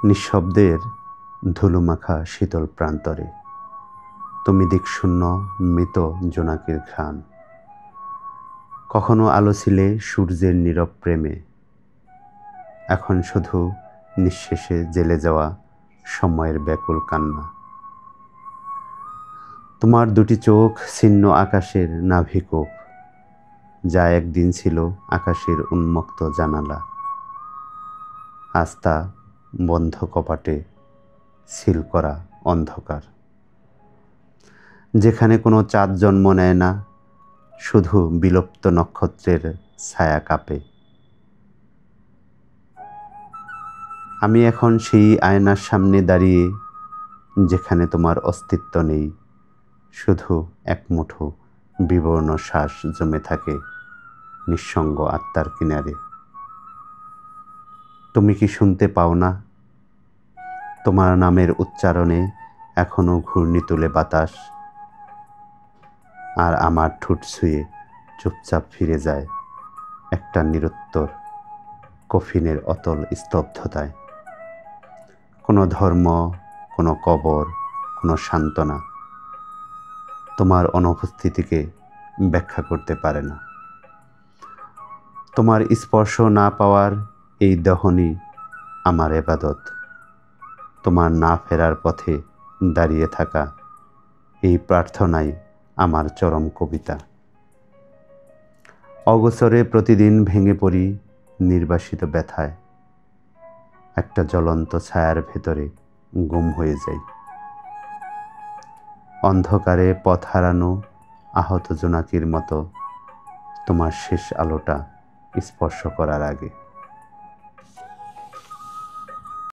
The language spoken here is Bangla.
নিঃশব্দের ধুলোমাখা শীতল প্রান্তরে তুমি দিকশূন্য মৃত জোনাকির ঘ্রাণ। কখনো আলো ছিলে সূর্যের নীরব প্রেমে, এখন শুধু নিঃশেষে জেলে যাওয়া সময়ের ব্যাকুল কান্না। তোমার দুটি চোখ ছিন্ন আকাশের নাভিকূপ, যা একদিন ছিল আকাশের উন্মুক্ত জানালা। আজ তা বন্ধ কপাটে সিল করা অন্ধকার, যেখানে কোনো চাঁদ জন্ম নেয় না, শুধু বিলুপ্ত নক্ষত্রের ছায়া কাঁপে। আমি এখন সেই আয়নার সামনে দাঁড়িয়ে, যেখানে তোমার অস্তিত্ব নেই, শুধু এক মুঠো বিবর্ণ শ্বাস জমে থাকে নিঃসঙ্গ আত্মার কিনারে। তুমি কি শুনতে পাও না? তোমার নামের উচ্চারণে এখনো ঘূর্ণি তোলে বাতাস, আর আমার ঠোঁট ছুঁয়ে চুপচাপ ফিরে যায় একটা নিরুত্তর কফিনের অতল স্তব্ধতায়। কোনো ধর্ম, কোনো কবর, কোনো সান্ত্বনা তোমার অনুপস্থিতিকে ব্যাখ্যা করতে পারে না। তোমার স্পর্শ না পাওয়ার এই দহনই আমার ইবাদত। তোমার না ফেরার পথে দাঁড়িয়ে থাকা এই প্রার্থনাই আমার চরম কবিতা। অগোচরে প্রতিদিন ভেঙে পড়ি নির্বাসিত ব্যথায়, একটা জ্বলন্ত ছায়ার ভেতরে গুম হয়ে যাই। অন্ধকারে পথ হারানো আহত জোনাকির মতো তোমার শেষ আলোটা স্পর্শ করার আগে।